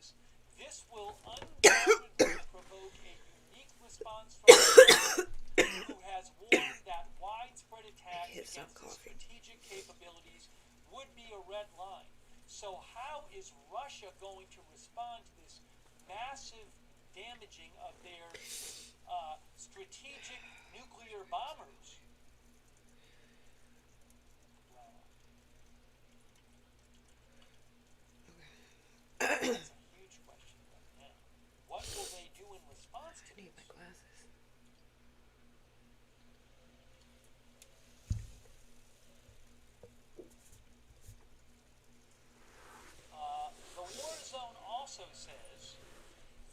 says, this will undoubtedly provoke a unique response from Russia, who has warned that widespread attacks against its strategic capabilities would be a red line. So how is Russia going to respond to this massive damaging of their strategic nuclear bombers? Wow. That's a huge question right now. What will they do in response to this? I need my glasses. The war zone also says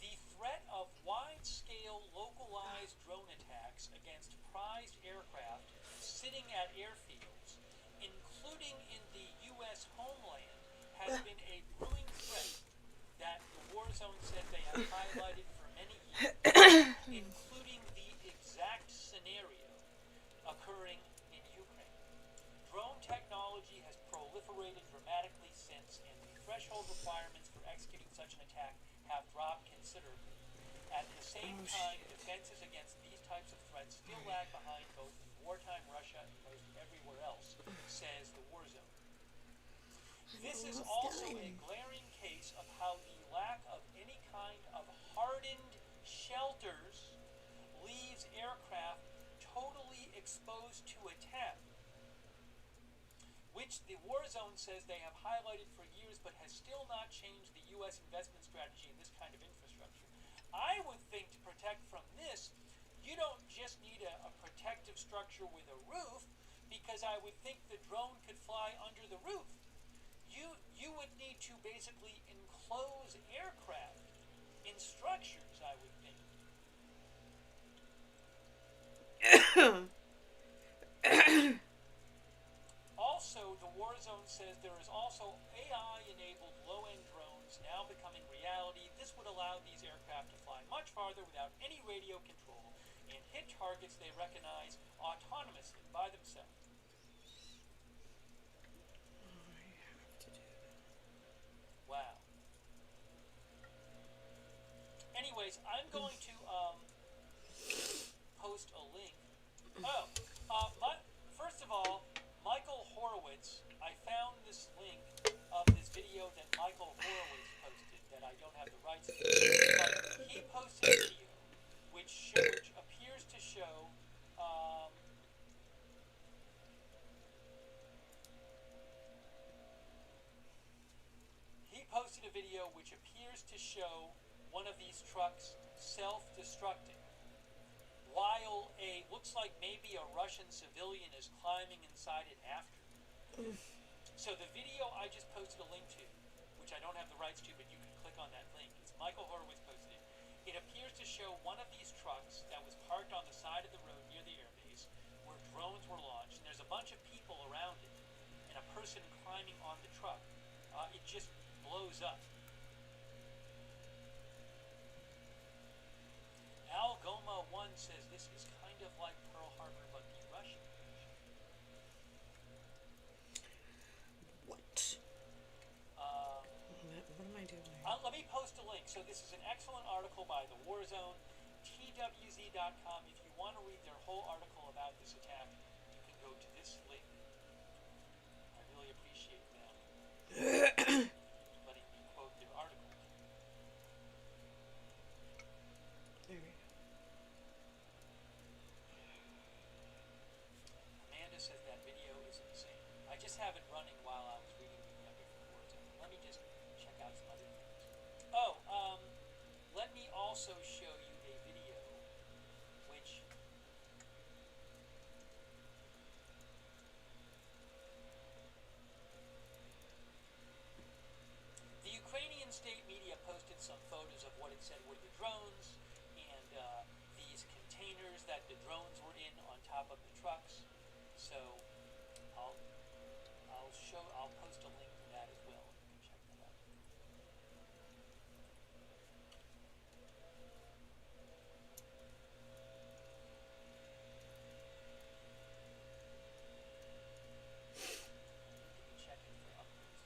the threat of wide-scale localized drone attacks against prized aircraft sitting at airfields, including in the U.S. homeland, has been a brewing threat that the war zone said they have highlighted for many years, including the exact scenario occurring in Ukraine. Drone technology has proliferated dramatically since, and the threshold requirements for executing such an attack have dropped considerably. At the same time, defenses against these types of threats still lag behind both in wartime Russia and most everywhere else, says the war zone. This is also a glaring case of how the lack of any kind of hardened shelters leaves aircraft totally exposed to attack, which the war zone says they have highlighted for years but has still not changed the U.S. investment strategy in this kind of infrastructure. I would think to protect from this, you don't just need a protective structure with a roof, because I would think the drone could fly under the roof. You would need to basically enclose aircraft in structures, I would think. Also, the war zone says there is also AI-enabled low-end drones now becoming reality. This would allow these aircraft to fly much farther without any radio control and hit targets they recognize autonomously by themselves. Wow. Anyways, I'm going to post a link. First of all, Michael Horowitz, I found this link of this video that Michael Horowitz posted that I don't have the rights to. But he posted a video which appears to show one of these trucks self-destructing, while looks like maybe a Russian civilian is climbing inside it after. So the video I just posted a link to, which I don't have the rights to, but you can click on that link. It's Michael Horowitz posted it. It appears to show one of these trucks that was parked on the side of the road near the airbase where drones were launched, and there's a bunch of people around it, and a person climbing on the truck. It just blows up. Al Goma 1 says this is kind of like Pearl Harbor, but the Russian version. What? What am I doing? Let me post a link. So this is an excellent article by the War Zone, TWZ.com. If you want to read their whole article about this attack, you can go to this link. I really appreciate them letting me quote their article. There we go. Amanda says that video is insane. I just have it running while I was reading the different words. Let me just check out some other things. Let me also show you a video which the Ukrainian state media posted some photos of what it said were the drones and these containers that the drones were in on top of the trucks. So I'll post a link to that as well. You can check that out. You can check it for updates.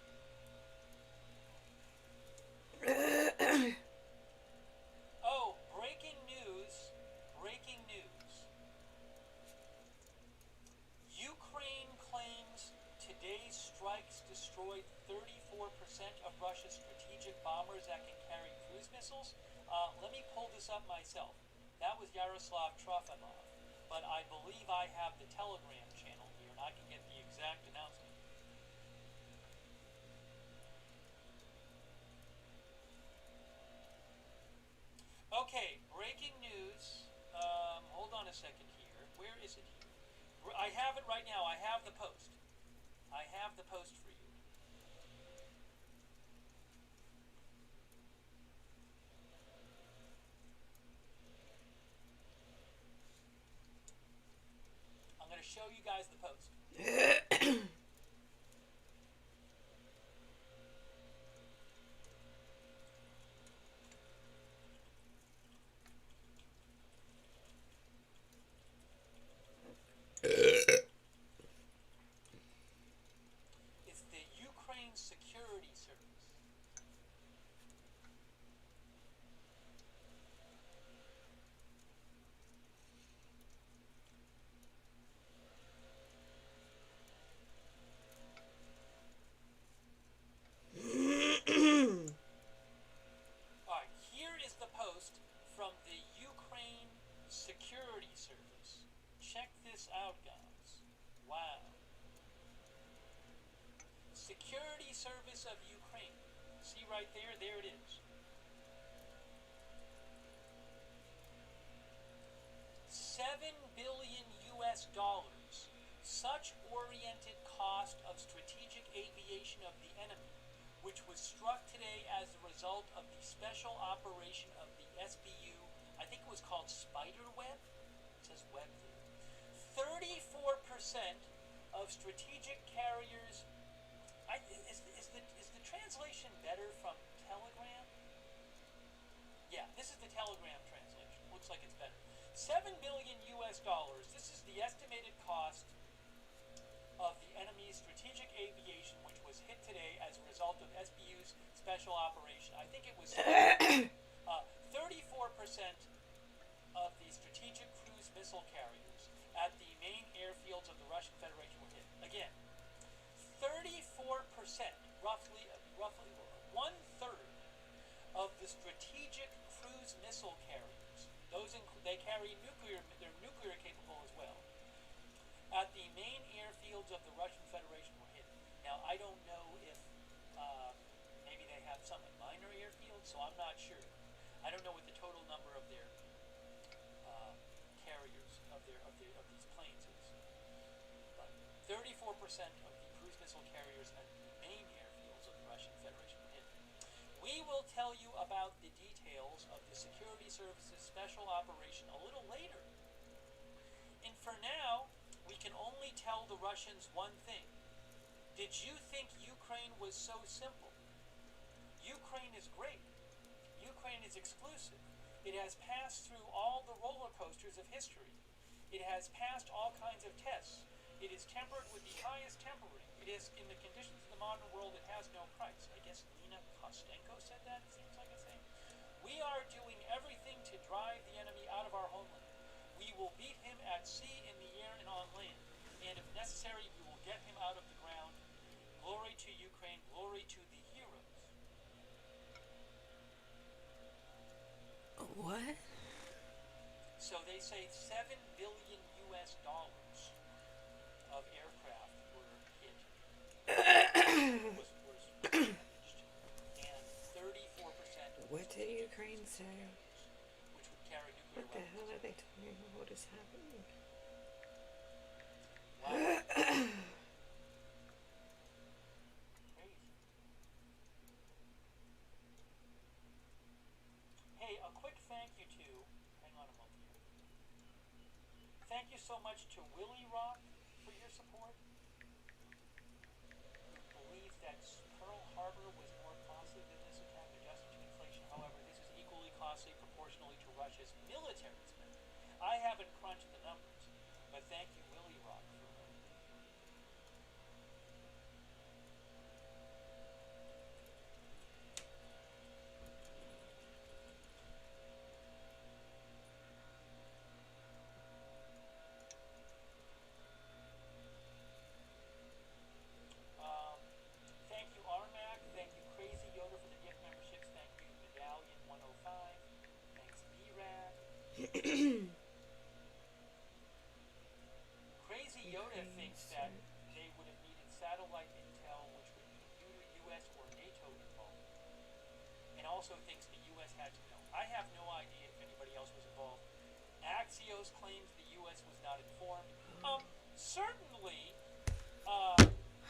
cruise missiles. Let me pull this up myself. That was Yaroslav Trofimov, but I believe I have the Telegram channel here, and I can get the exact announcement. Okay, breaking news. Hold on a second here. Where is it here? I have it right now. I have the post. I have the post for you. I'm going to show you guys the post. It's the Ukraine Security Service. Alright, here is the post from the Ukraine Security Service. Check this out, guys. Wow. Security Service of Ukraine. See right there? There it is. 7 billion US dollars. Such oriented cost of strategic aviation of the enemy, which was struck today as a result of the special operation of the SBU. I think it was called Spiderweb. It says web there. 34% of strategic carriers. Is the translation better from Telegram? Yeah, this is the Telegram translation. Looks like it's better. 7 billion US dollars. This is the estimated cost of the enemy's strategic aviation, which was hit today as a result of SBU's special operation. I think it was 34% of the strategic cruise missile carriers at the main airfields of the Russian Federation were hit. Again, 34%, roughly one-third of the strategic cruise missile carriers. They carry nuclear. They're nuclear capable as well. At the main airfields of the Russian Federation were hit. Now, I don't know if maybe they have some at minor airfields, so I'm not sure. I don't know what the total number of their carriers of these planes is. But 34% of the cruise missile carriers at the main airfields of the Russian Federation were hit. We will tell you about the details of the Security Service's special operation a little later. And for now, we can only tell the Russians one thing. Did you think Ukraine was so simple? Ukraine is great. Ukraine is exclusive. It has passed through all the roller coasters of history. It has passed all kinds of tests. It is tempered with the highest tempering. It is, in the conditions of the modern world, it has no price. I guess Nina Kostenko said that, it seems like it's saying. We are doing everything to drive the enemy out of our homeland. We will beat him at sea, in the air, and on land. And if necessary, we will get him out of the ground. Glory to Ukraine, glory to the heroes. What? So they say 7 billion US dollars of aircraft were hit. was damaged. And 34%. What did Ukraine say? Which would carry nuclear What the weapons. hell are they telling me? What is happening? Wow. Crazy. Hey, a quick thank you to, hang on a moment here. Thank you so much to Willie Rock for your support, who believes that Pearl Harbor was more costly than this attack, adjusted to inflation. However, this is equally costly proportionally to Russia's military spending. I haven't crunched the numbers, but thank you, Willie Rock, for thank you, Armac. Thank you, Crazy Yoda, for the gift memberships. Thank you, Medallion 101 Crazy Yoda thinks that they would have needed satellite intel, which would be U.S. or NATO involved, and also thinks the U.S. had to know. I have no idea if anybody else was involved. Axios claims the U.S. was not informed. Certainly,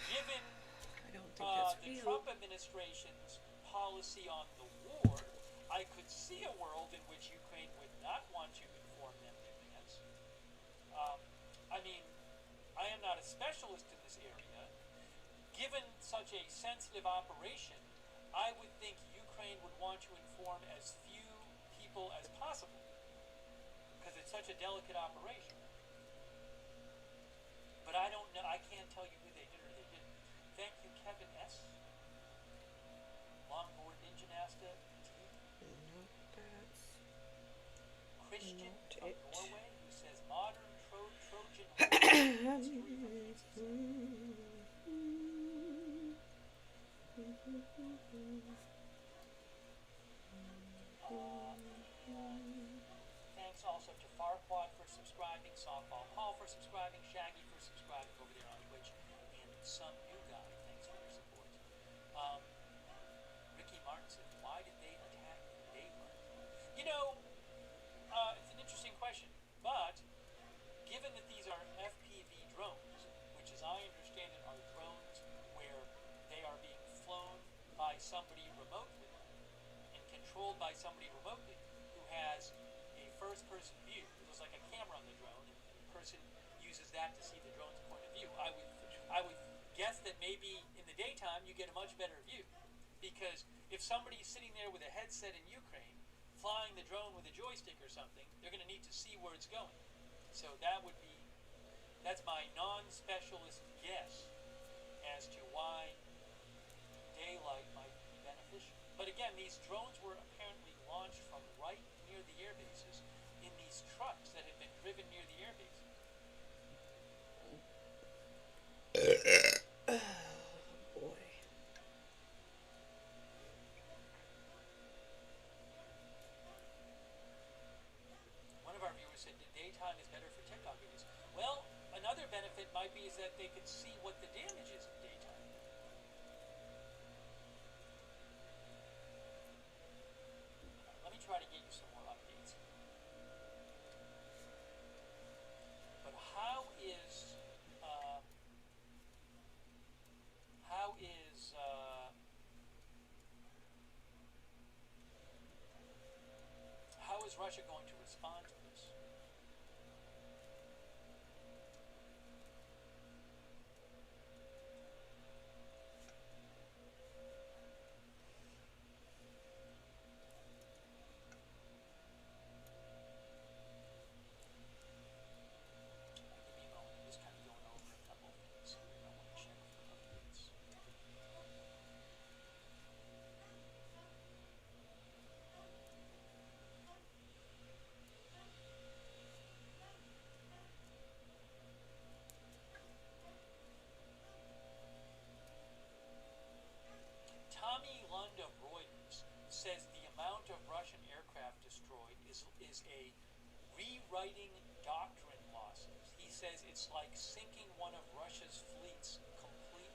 given I don't think that's the real. Trump administration's policy on the war, I could see a world in which Ukraine would not want to inform them in advance. I mean, I am not a specialist in this area. Given such a sensitive operation, I would think Ukraine would want to inform as few people as possible because it's such a delicate operation. But I don't know. I can't tell you who they did or they didn't. Thank you, Kevin S. Longboard Ninja Nasta T. No, that's Christian not from it. Norway who says modern Trojan horse history repeats itself. And thanks also to Farquad for subscribing, Softball Paul for subscribing, Shaggy for subscribing over there on Twitch, and some new guy. Thanks for your support. Ricky Martin said, "Why did they attack Daylight?" You know, it's an interesting question, but given that these are FPV drones, which, as I understand it, are drones where they are being flown by somebody remotely and controlled by somebody remotely who has a first-person view. There's like a camera on the drone, and the person uses that to see the drone's point of view. I would guess that maybe in the daytime you get a much better view, because if somebody's sitting there with a headset in Ukraine, flying the drone with a joystick or something, they're going to need to see where it's going. So that's my non-specialist guess as to why daylight might be beneficial. But again, these drones were apparently launched from right near the air bases in these trucks that had been driven near the air bases. Oh boy. One of our viewers said the daytime is better for TikTok videos. Well, another benefit might be is that they can see what the damage is in daytime. Let me try to get you some more updates. But how is Russia going to respond to this? Give me a moment. I'm just kind of going over a couple of things here. I want to check for updates. Tommy Lund of Reuters says the amount of Russian aircraft destroyed is a rewriting doctrine losses. He says it's like sinking one of Russia's fleets completely.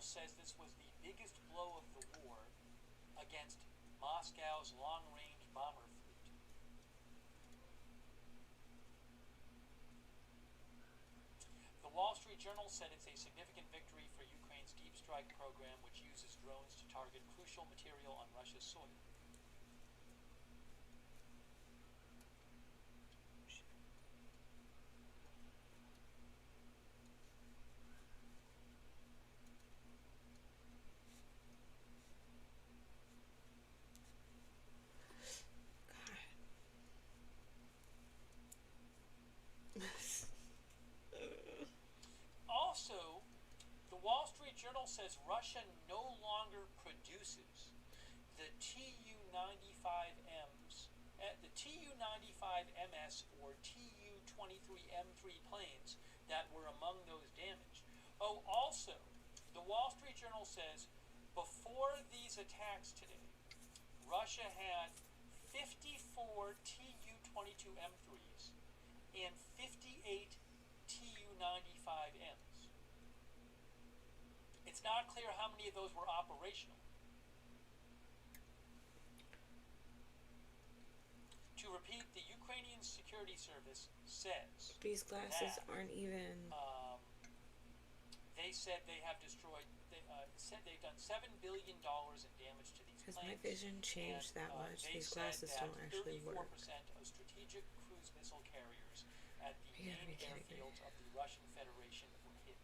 Journal says this was the biggest blow of the war against Moscow's long-range bomber fleet. The Wall Street Journal said it's a significant victory for Ukraine's deep strike program, which uses drones to target crucial material on Russia's soil. Also, the Wall Street Journal says Russia no longer produces the Tu-95Ms, the Tu-95MS or Tu-23M3 planes that were among those damaged. Oh, also, the Wall Street Journal says before these attacks today, Russia had 54 Tu-22M3s and 58 Tu-95Ms. It's not clear how many of those were operational. To repeat, the Ukrainian Security Service says These glasses that, aren't even. They said they have destroyed. Said they've done $7 billion in damage to these Has planes. my vision changed and, that much? They These said glasses that don't actually 34% work. of strategic cruise missile carriers at the You gotta main be kidding me. airfields of the Russian Federation were hit.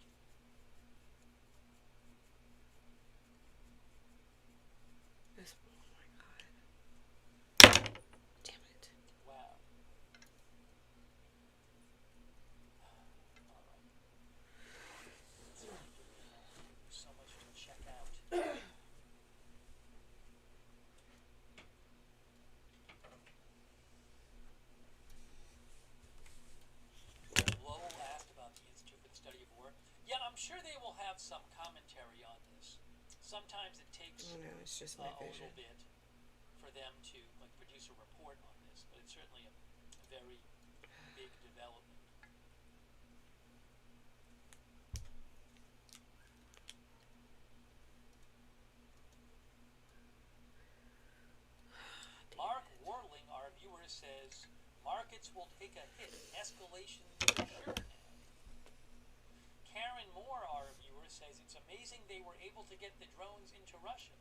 This, oh my god. Damn it. Wow. All right. There's so much to check out. Lowell asked about the Institute for the Study of War. Yeah, I'm sure they will have some commentary on this. Sometimes it takes Oh no, it's just my a vision. little bit for them to produce a report on this, but it's certainly a very big development. Mark Warling, our viewer, says markets will take a hit. Escalation sure now. Karen Moore, our viewer, says it's amazing they were able to get the drones into Russia.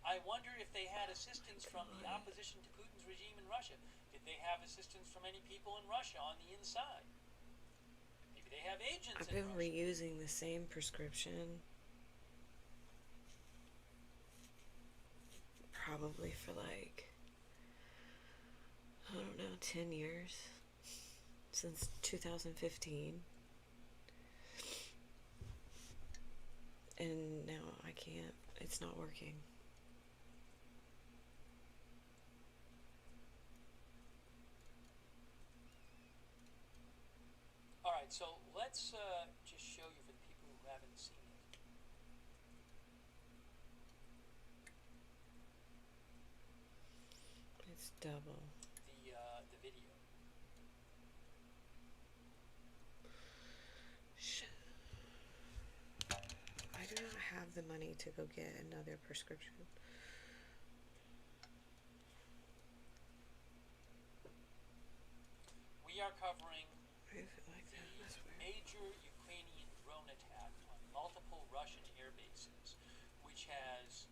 I wonder if they had assistance from the opposition to Putin's regime in Russia. Did they have assistance from any people in Russia on the inside? Maybe they have agents I've in been Russia. reusing the same prescription probably for like, I don't know, 10 years. Since 2015. And now I can't. It's not working. Alright, so let's just show you for the people who haven't seen it. It's double. The video. I do not have the money to go get another prescription. We are covering Why is it like that? That's weird. major Ukrainian drone attack on multiple Russian air bases, which has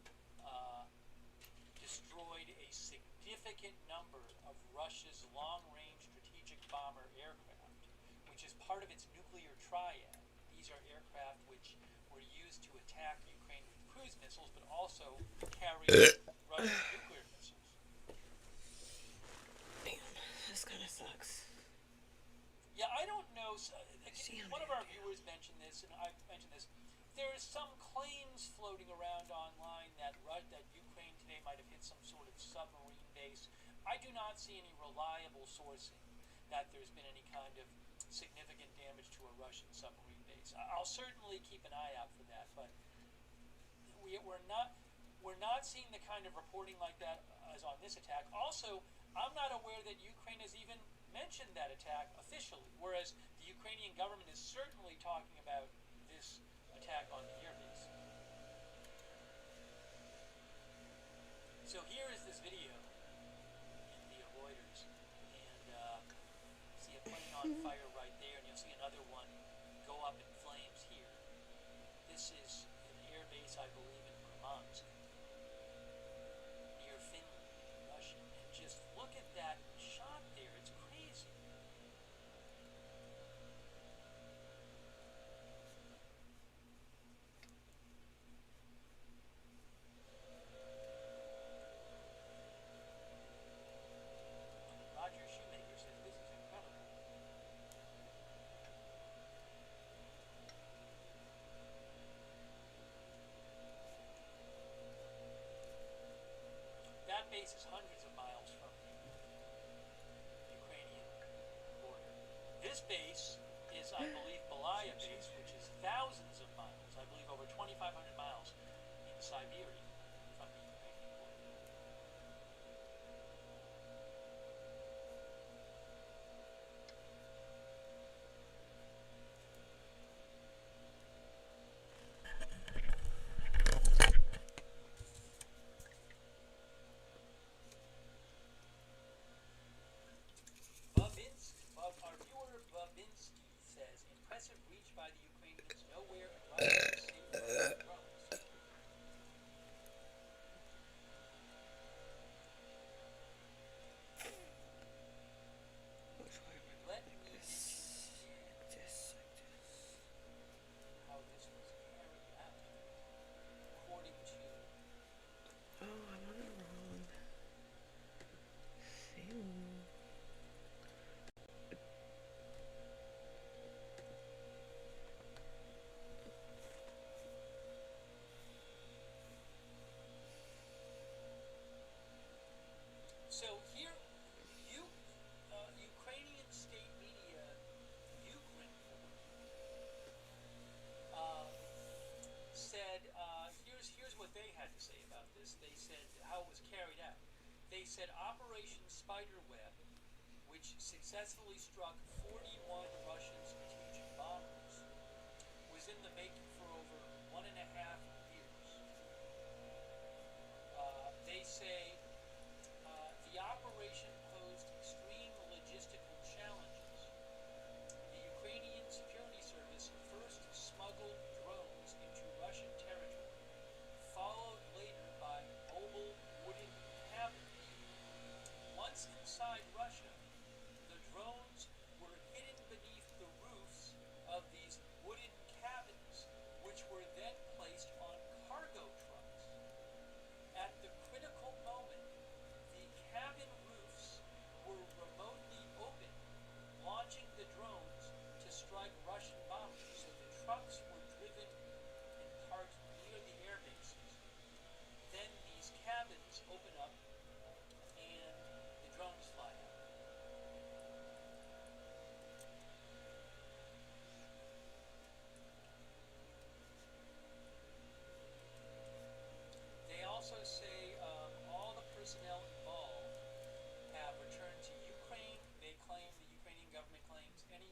destroyed a significant number of Russia's long-range strategic bomber aircraft, which is part of its nuclear triad. These are aircraft which were used to attack Ukraine with cruise missiles, but also carry Russian nuclear missiles. Man, this kind of sucks. Yeah, I don't know. So, Damn one of it. our viewers mentioned this, and I've mentioned this. There is some claims floating around online that that Ukraine today might have hit some sort of submarine base. I do not see any reliable sourcing that there's been any kind of significant damage to a Russian submarine base. I'll certainly keep an eye out for that, but we're not seeing the kind of reporting like that as on this attack. Also, I'm not aware that Ukraine has even mentioned that attack officially, whereas the Ukrainian government is certainly talking about this attack on the airbase. So here is this video in the avoiders, and see a plane on fire right there, and you'll see another one go up in flames here. This is an airbase, I believe, in Murmansk, near Finland, Russia. And just look at that shot there, it's crazy. Roger Shoemaker says this is incredible. That base is hundreds of miles from the Ukrainian border. This base is, I believe, Belaya base, which is thousands of miles, I believe over 2,500 miles in Siberia from the Ukrainian border. Our viewer Babinski says, impressive reach by the Ukrainians, nowhere in Russia is safe from drones. Let me mention how this was carried out. According to Oh, I'm on the wrong thing. So here, Ukrainian state media, Ukrinform, said, here's what they had to say about this. They said how it was carried out. They said Operation Spiderweb, which successfully struck 41 Russian strategic bombers, was in the making for over 1.5 years. They say the operation posed extreme logistical challenges. The Ukrainian Security Service first smuggled drones into Russian territory, followed later by mobile wooden cabins. Once inside Russia, the drones were hidden beneath the roofs of these wooden cabins, which were then placed on cargo trucks. At the critical moment, the cabin roofs were remotely open, launching the drones to strike Russian bombers. So the trucks were driven and parked near the air bases. Then these cabins open up and the drones fly out. They also say all the personnel involved have returned to Ukraine. They claim, the Ukrainian government claims, any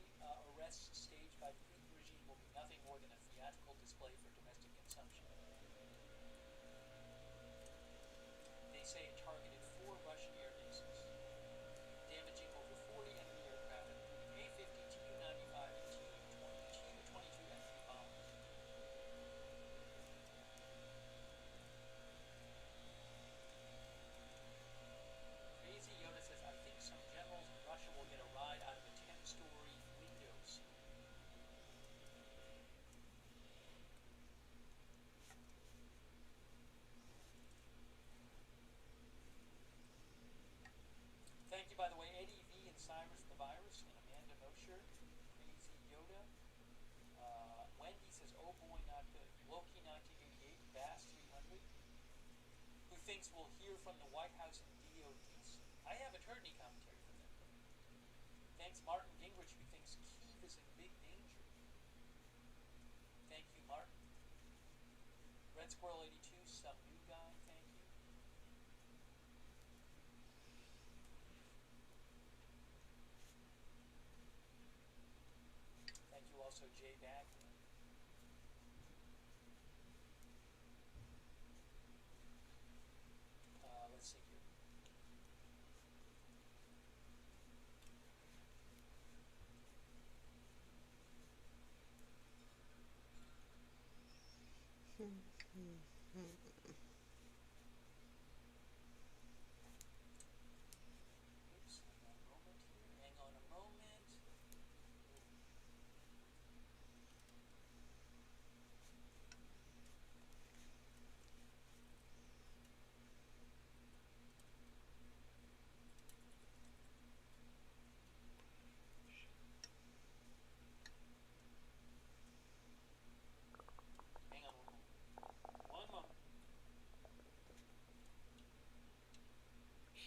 arrests staged by the Putin regime will be nothing more than a theatrical display for domestic consumption. They say it targeted 4 Russian air bases, damaging over 40 enemy aircraft, including A-50, Tu-95, and Tu-22 enemy bombers. Crazy Yoda says, I think some generals in Russia will get a ride out of a 10-story window seat. Thank you, by the way, Eddie V and Cyrus the Virus and Amanda Mosher. Crazy Yoda. Wendy says, oh boy, not good. Loki 1988, Bass 300. Who thinks we'll hear from the White House and DOD soon? I haven't heard any commentary from them. Thanks, Martin Gingrich, who thinks Kyiv is in big danger. Thank you, Martin. Red Squirrel 82, some new guy, thank you. Thank you also, Jay Bagley.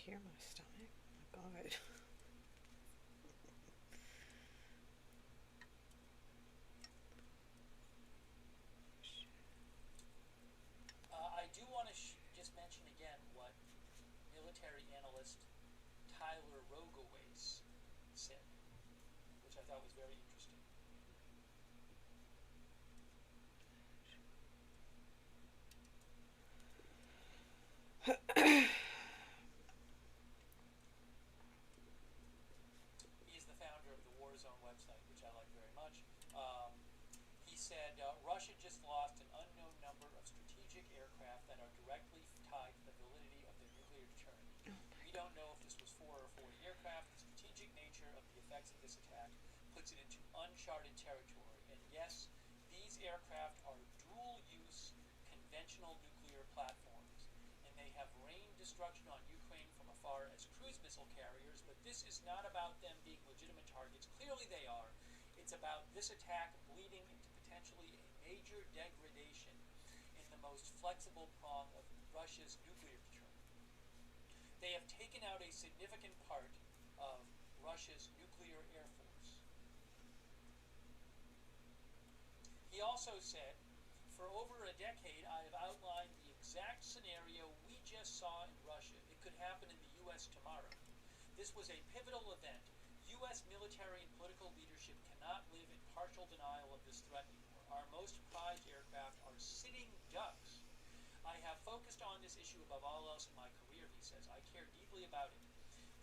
hear my stomach. Oh my God. I do want to just mention again what military analyst Tyler Rogoways said, which I thought was very interesting. He's the founder of the Warzone website, which I like very much. He said, Russia just lost an unknown number of strategic aircraft that are directly tied to the validity of their nuclear deterrent. We don't know if this was 4 or 40 aircraft. The strategic nature of the effects of this attack puts it into uncharted territory. And yes, these aircraft are dual-use conventional nuclear platforms, and they have rained destruction on Ukraine from afar as cruise missile carriers, but this is not about them being legitimate targets. Clearly they are. It's about this attack bleeding into potentially a major degradation in the most flexible prong of Russia's nuclear deterrent. They have taken out a significant part of Russia's nuclear air force. He also said, for over a decade, I have outlined the exact scenario we just saw in Russia. It could happen in the U.S. tomorrow. This was a pivotal event. U.S. military and political leadership cannot live in partial denial of this threat anymore. Our most prized aircraft are sitting ducks. I have focused on this issue above all else in my career, he says. I care deeply about it.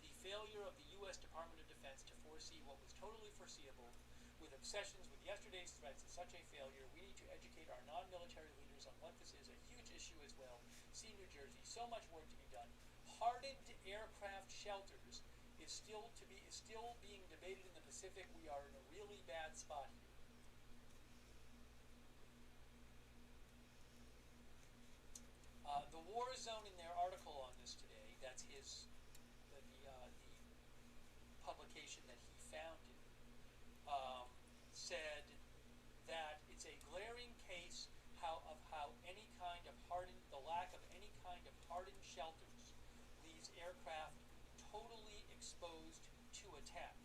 The failure of the U.S. Department of Defense to foresee what was totally foreseeable, with obsessions with yesterday's threats, is such a failure. We need to educate our non-military leaders on what this is, a huge issue as well. See New Jersey, so much work to be done. Hardened aircraft shelters is still being debated in the Pacific. We are in a really bad spot here. The War Zone, in their article on this today, that's the publication that he founded, said that it's a glaring case of how any kind of the lack of any kind of hardened shelters leaves aircraft totally exposed to attack.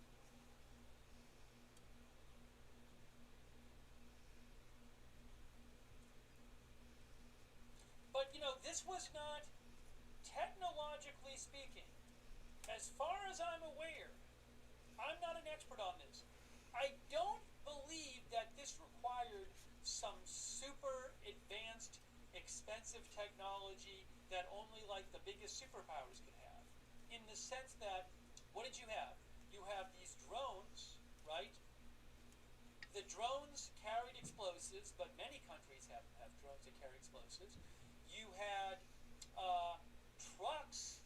But, this was not, technologically speaking, as far as I'm aware, I'm not an expert on this. I don't believe that this required some super advanced, expensive technology that only like the biggest superpowers could have. In the sense that, what did you have? You have these drones, right? The drones carried explosives, but many countries have drones that carry explosives. You had trucks.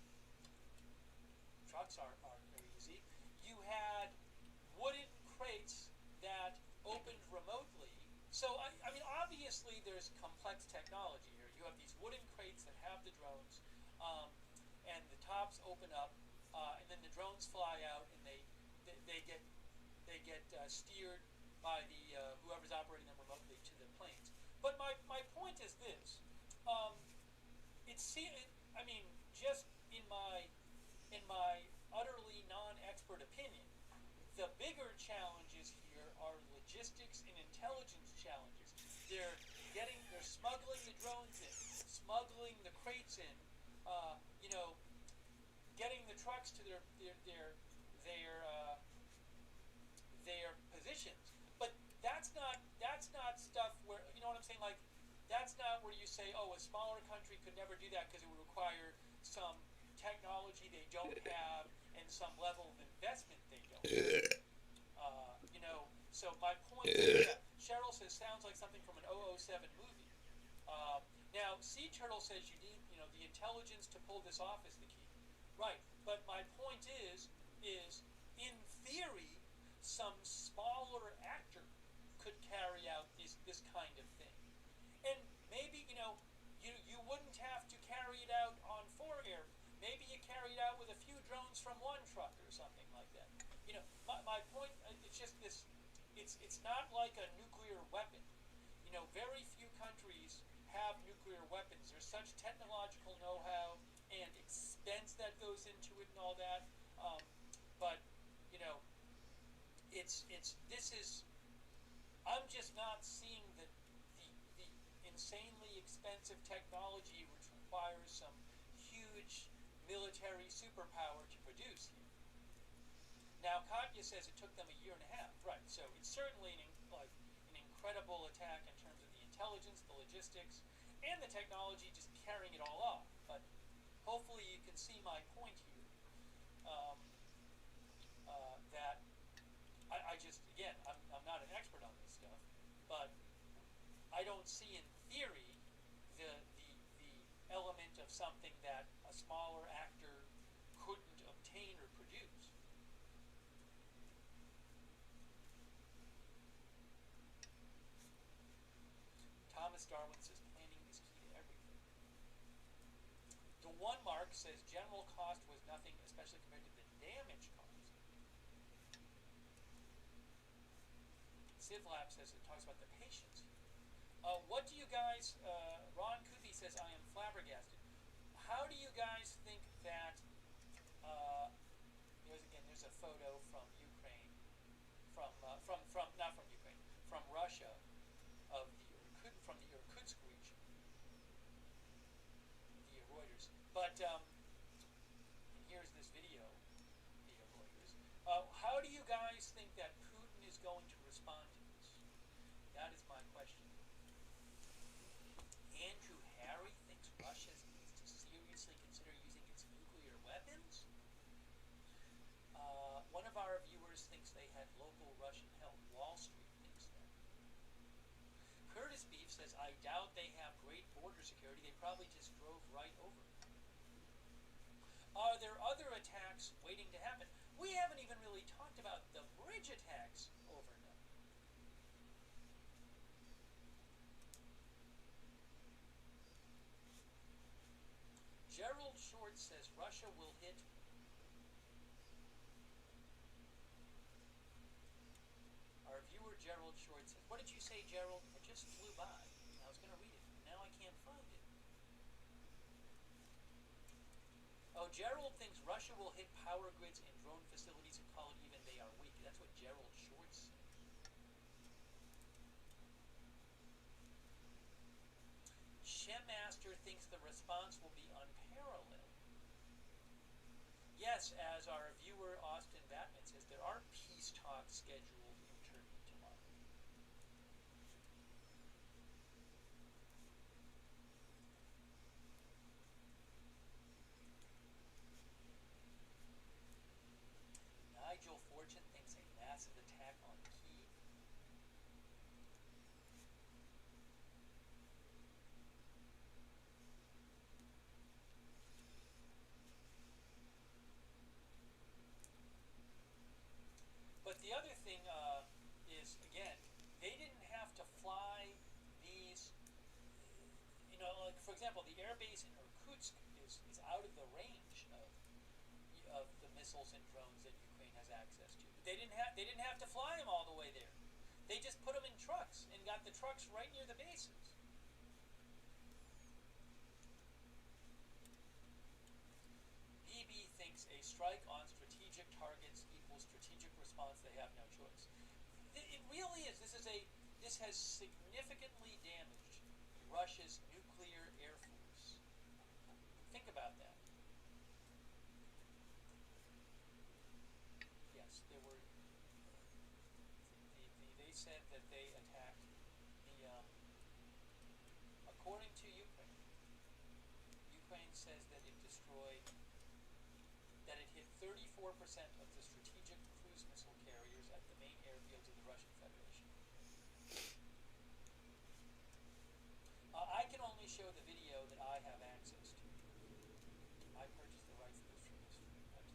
Trucks are very easy. You had wooden crates that opened remotely. So, I mean, obviously there's complex technology here. You have these wooden crates that have the drones, and the tops open up, and then the drones fly out, and they get steered by the whoever's operating them remotely to the planes. But my point is this: I mean, just in my utterly non-expert opinion, the bigger challenges here are logistics and intelligence challenges. They're smuggling the drones in, smuggling the crates in, getting the trucks to their positions. But that's not stuff where, you know what I'm saying? Like, that's not where you say, oh, a smaller country could never do that because it would require some technology they don't have and some level of investment they don't have. So my point is that Cheryl says, sounds like something from an 007 movie. Now, Sea Turtle says you need, the intelligence to pull this off is the key. Right, but my point is in theory, some smaller actor could carry out this kind of thing. And maybe, you wouldn't have to carry it out on 4 air. Maybe you carry it out with a few drones from 1 truck or something like that. My point, it's just this, it's not like a nuclear weapon. Very few countries have nuclear weapons. There's such technological know-how and expense that goes into it and all that. But you know, this is. I'm just not seeing the insanely expensive technology which requires some huge military superpower to produce here. Now, Katya says it took them a year and a half. Right, so it's certainly an incredible attack in terms of the intelligence, the logistics, and the technology just carrying it all off. But hopefully you can see my point here, that I just, again, I'm not an expert on this stuff, but I don't see in theory the element of something that a smaller actor couldn't obtain or produce. Thomas Darwin says planning is key to everything. The one mark says general cost was nothing, especially compared to the damage cost. Civlab says it talks about the patience here. What do you guys, Ron Kuthi says, I am flabbergasted. How do you guys think that, there's a photo from Ukraine, not from Ukraine, from Russia, from the Irkutsk region, the Reuters. But, and here's this video via Reuters. How do you guys think that Putin is going to respond to this? That is my question. Andrew Harry thinks Russia needs to seriously consider using its nuclear weapons. One of our viewers thinks they had local Russian help. Wall Street thinks that. Curtis Beef says, I doubt they have great border security. They probably just drove right over it. Are there other attacks waiting to happen? We haven't even really talked about the bridge attacks overnight. Gerald Short says Russia will hit. Our viewer Gerald Short says, what did you say, Gerald? It just flew by. I was going to read it. Now I can't find it. Oh, Gerald thinks Russia will hit power grids and drone facilities and call it even they are weak. That's what Gerald Short said. Shemmaster thinks the response will be unparalleled. Yes, as our viewer Austin Batman says, there are peace talks scheduled in Turkey tomorrow. Nigel Fortune thinks a massive attack on Kyiv. But the other thing is, again, they didn't have to fly these, like, for example, the airbase in Irkutsk is out of the range of the missiles and drones that Ukraine has access to. They didn't have to fly them all the way there. They just put them in trucks and got the trucks right near the bases. BB thinks a strike on strategic targets equals strategic response. They have no choice. It really is. This has significantly damaged Russia's nuclear air force. Think about that. Yes, there were. They said that they attacked the. According to Ukraine, Ukraine says that it destroyed. That it hit 34% of the strategic cruise missile carriers at the main airfields of the Russian Federation. I can only show the video that I have access to. I purchased the rights to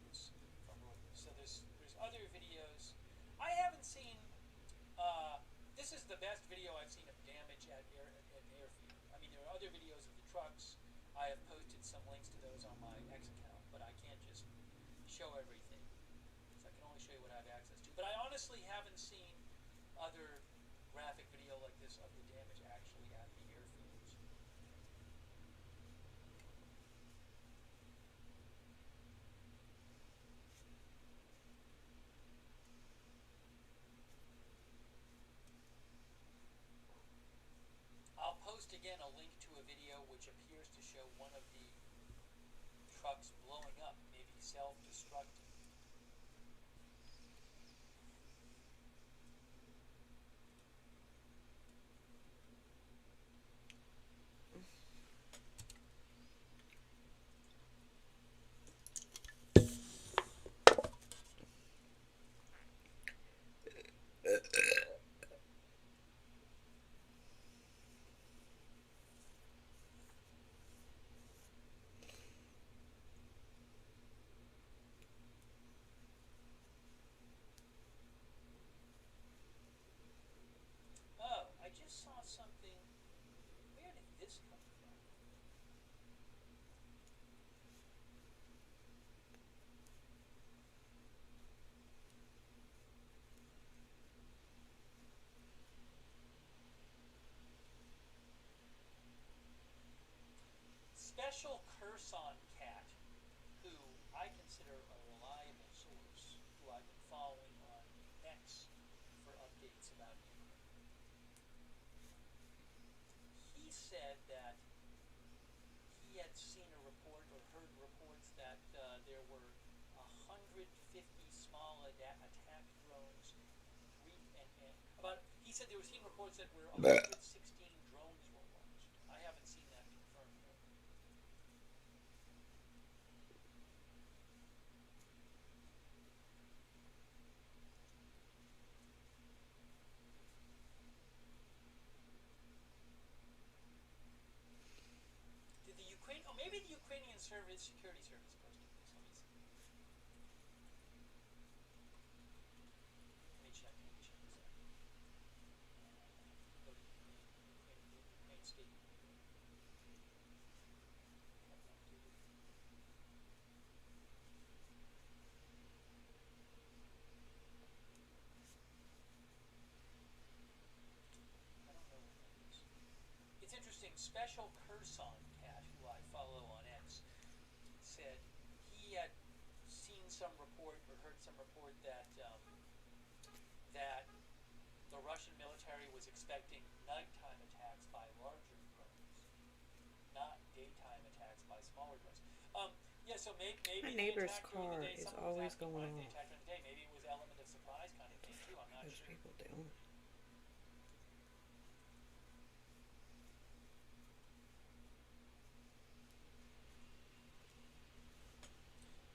this from Reuters. So there's other videos. I haven't seen. This is the best video I've seen of damage at airfield. I mean, there are other videos of the trucks. I have posted some links to those on my X account, but I can't just show everything. So I can only show you what I have access to. But I honestly haven't seen other graphic video like this of the damage actually at the airfields. again a link to a video which appears to show one of the trucks blowing up, maybe self-destructing. Oh, I just saw something. Where did this come from? Special Curson Cat, who I consider a reliable source, who I've been following on X for updates about Ukraine. He said that he had seen a report or heard reports that there were 150 small attack drones. He said there were seen reports that were 116 drones were launched. I haven't seen that confirmed though. Did the Ukraine? Oh, maybe the Ukrainian Security Service posted this. Let me check. Let me check this out. Go to Ukraine State Media. Haven't updated. I don't know what that is. It's interesting. Special Curson Cat, who I follow on X, said he had seen some report or heard some report that that the Russian military was expecting nighttime attacks by larger drones, not daytime attacks by smaller drones. Yeah, so maybe My they neighbor's attacked during the car day. is Someone was always asking going why they off. attacked during the day. Maybe it was element of surprise kind of thing too. I'm not Those sure. people don't.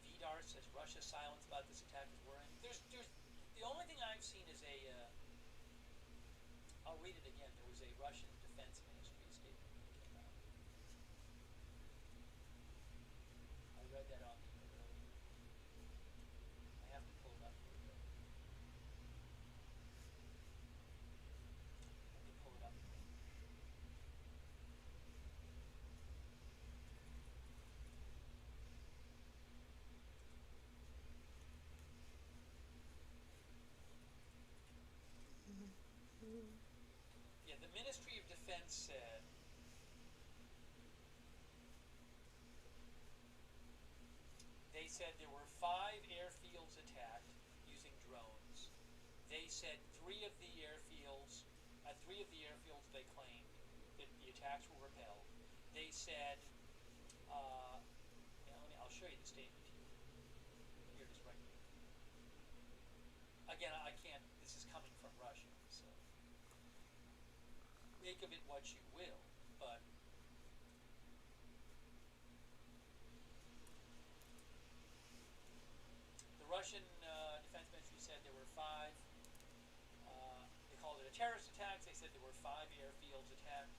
Vidar says Russia's silence about this attack is worrying. There's the only thing I've seen is I'll read it again. There was a Russian Defense Ministry statement that came out. I read that on the air earlier. I have to pull it up here though. Let me pull it up. Yeah, the Ministry of Defense said there were 5 airfields attacked using drones. They said three of the airfields they claimed that the attacks were repelled. They said, I'll show you the statement here. Here it is right here. Again, I can't, this is coming from Russia, so make of it what you will, but the Russian Defense Ministry said there were 5, they called it a terrorist attack. They said there were 5 airfields attacked.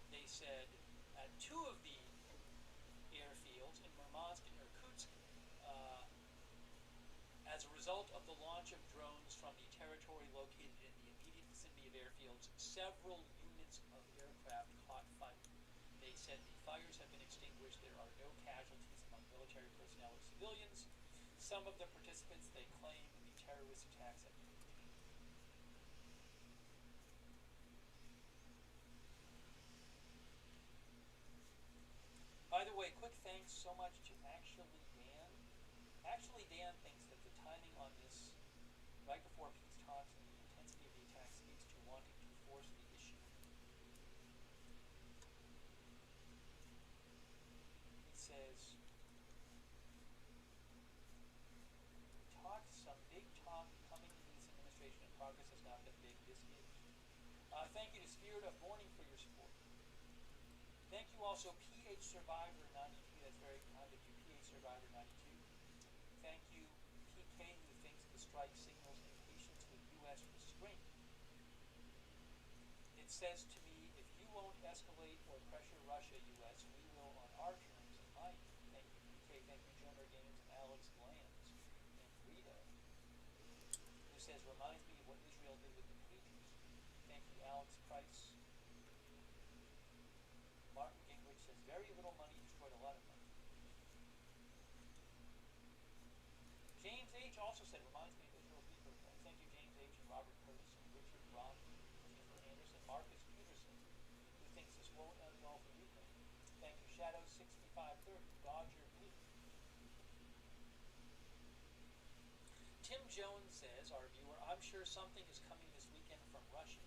They said at 2 of the airfields in Murmansk and Irkutsk, as a result of the launch of drones from the territory located in the immediate vicinity of airfields, several units of aircraft caught fire. They said the fires have been extinguished. There are no casualties among military personnel or civilians. Some of the participants, they claim, the terrorist attacks have been contained. By the way, quick thanks so much to Actually Dan. Actually Dan thinks that the timing on this, right before peace talks and the intensity of the attack, speaks to wanting to force the issue. says, some big talk coming into this administration and progress has not been big this is. Thank you to Spirit of Mourning for your support. Thank you also PH Survivor 92, that's very kind of you, PH Survivor 92. Thank you PK, who thinks the strike signals impatience with U.S. restraint. It says to me, if you won't escalate or pressure Russia, U.S., we will on our terms and might. Thank you PK, thank you Jonah Games and Alex Lambs and Rita, who says, reminds me of what Israel did with the pages. Thank you Alex Price. Martin Gingrich says, very little money destroyed a lot of money. James H. also said, reminds me of Israel's Reaper. Thank you, James H. and Robert Curtis and Richard Ron, Christopher Anderson, Marcus Peterson, who thinks this won't end well for Ukraine. Thank you, Shadow 6530, Dodger Blue. Tim Jones says, our viewer, I'm sure something is coming this weekend from Russia.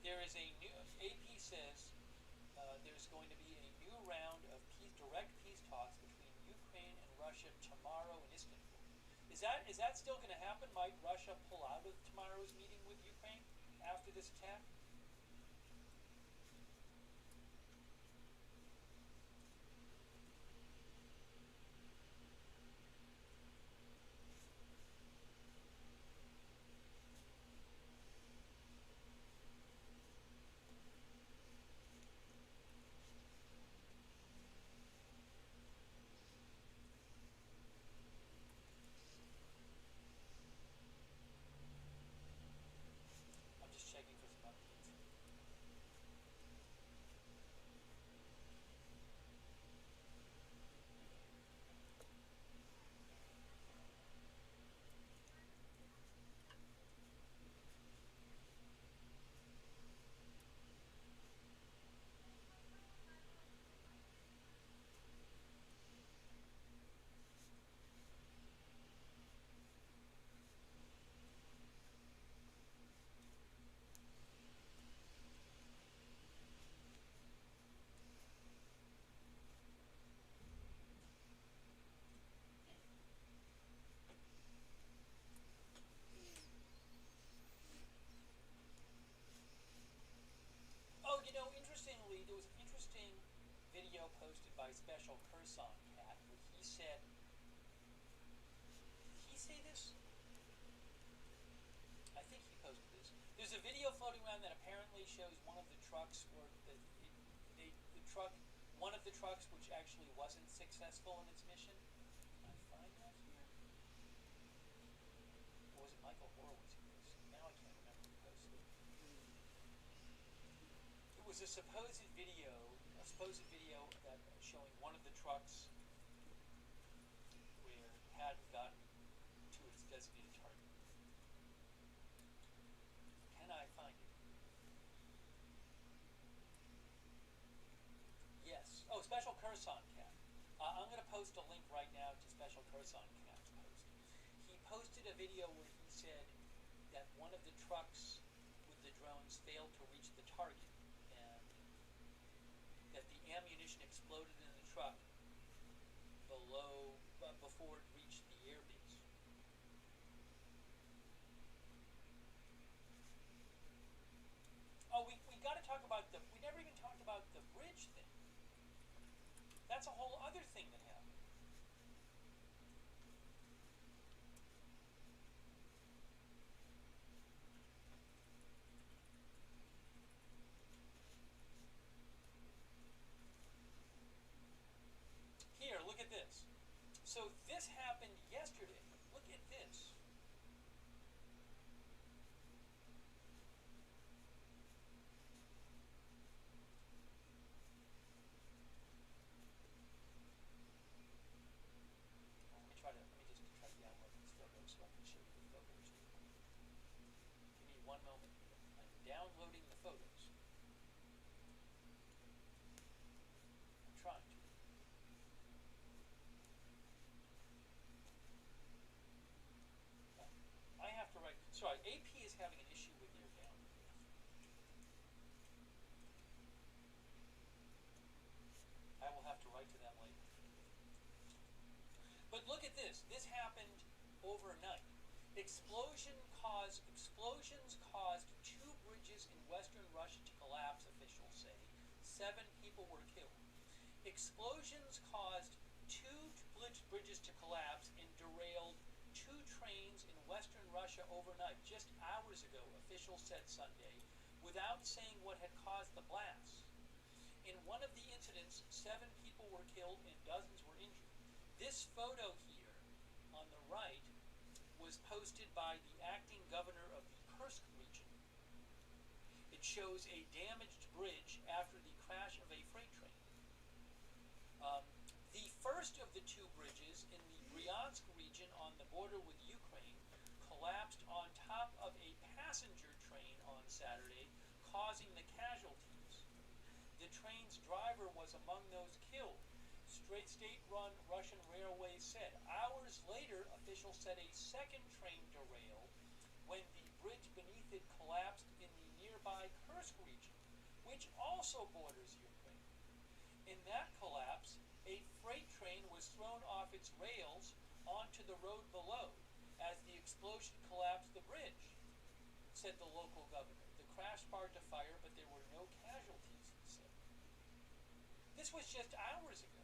There is a new, AP says, there's going to be a new round of direct peace talks between Ukraine and Russia tomorrow in Istanbul. Is that still going to happen? Might Russia pull out of tomorrow's meeting with Ukraine after this attack? I'm just checking for some updates. Oh, interestingly, there was an interesting video posted by Special Curson Cat where he said, did he say this? I think he posted this. There's a video floating around that apparently shows one of the trucks, or one of the trucks which actually wasn't successful in its mission. Can I find that here? Or was it Michael Horowitz who posted? Now I can't remember who posted it. It was a supposed video that showing one of the trucks where it hadn't gotten to its designated target. Can I find it? Yes. Oh, Special Curson Cat. I'm going to post a link right now to Special Curson Cat's post. He posted a video where he said that one of the trucks with the drones failed to reach the target, and that the ammunition exploded in the truck before it reached the airbase. Oh, we got to talk about we never even talked about the bridge thing. That's a whole other thing that happened. Here, look at this. So this happened yesterday. Look at this. Let me just try to download these photos so I can show you the photos. Give me one moment. I'm downloading the photos. I'm trying to. I have to write. Sorry, AP is having an issue with their download. But look at this. This happened overnight. Explosions caused 2 bridges in western Russia to collapse, officials say. 7 people were killed. Explosions caused 2 bridges to collapse and derailed 2 trains in western Russia overnight, just hours ago, officials said Sunday, without saying what had caused the blasts. In one of the incidents, 7 people were killed and dozens were injured. This photo here on the right was posted by the acting governor of the Kursk region. It shows a damaged bridge after the crash of a freight train. The first of the 2 bridges in the Bryansk region on the border with Ukraine collapsed on top of a passenger train on Saturday, causing the casualties. The train's driver was among those killed. State-run Russian railways said. Hours later, officials said a second train derailed when the bridge beneath it collapsed in the nearby Kursk region, which also borders Ukraine. In that collapse, a freight train was thrown off its rails onto the road below as the explosion collapsed the bridge, said the local governor. The crash sparked a fire, but there were no casualties, he said. This was just hours ago.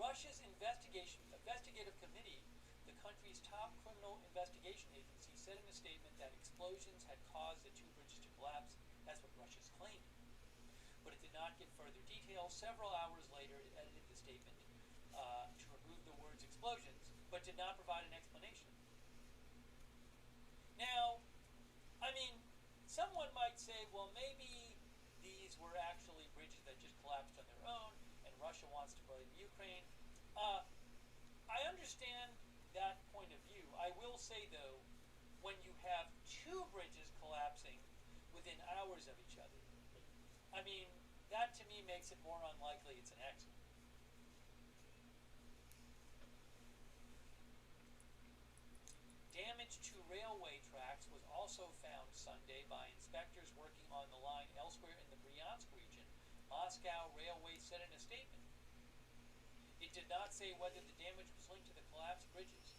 Russia's investigative committee, the country's top criminal investigation agency, said in a statement that explosions had caused the 2 bridges to collapse. That's what Russia's claimed. But it did not give further details. Several hours later, it edited the statement to remove the words explosions, but did not provide an explanation. Now, I mean, someone might say, well, maybe these were actually bridges that just collapsed on their own, and Russia wants to blame Ukraine. I understand that point of view. I will say, though, when you have 2 bridges collapsing within hours of each other, I mean, that to me makes it more unlikely it's an accident. Damage to railway tracks was also found Sunday by inspectors working on the line elsewhere in the Bryansk region, Moscow Railway said in a statement. It did not say whether the damage was linked to the collapsed bridges.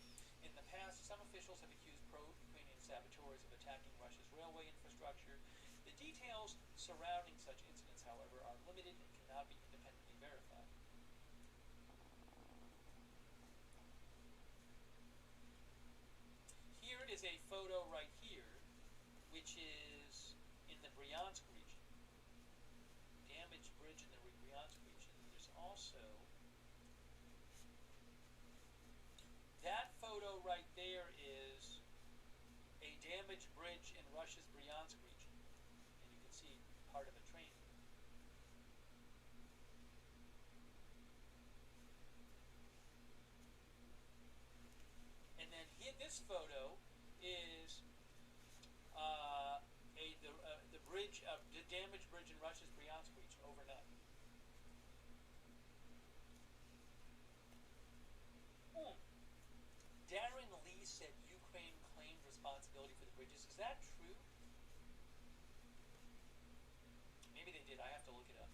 In the past, some officials have accused pro-Ukrainian saboteurs of attacking Russia's railway infrastructure. The details surrounding such incidents, however, are limited and cannot be independently verified. Here is a photo right here, which is in the Bryansk region. Damaged bridge in the Bryansk region. There's also that photo right there is a damaged bridge in Russia's Bryansk region. And you can see part of a train. And then here, this photo is the damaged bridge in Russia's Bryansk region overnight. Darren Lee said Ukraine claimed responsibility for the bridges. Is that true? Maybe they did. I have to look it up.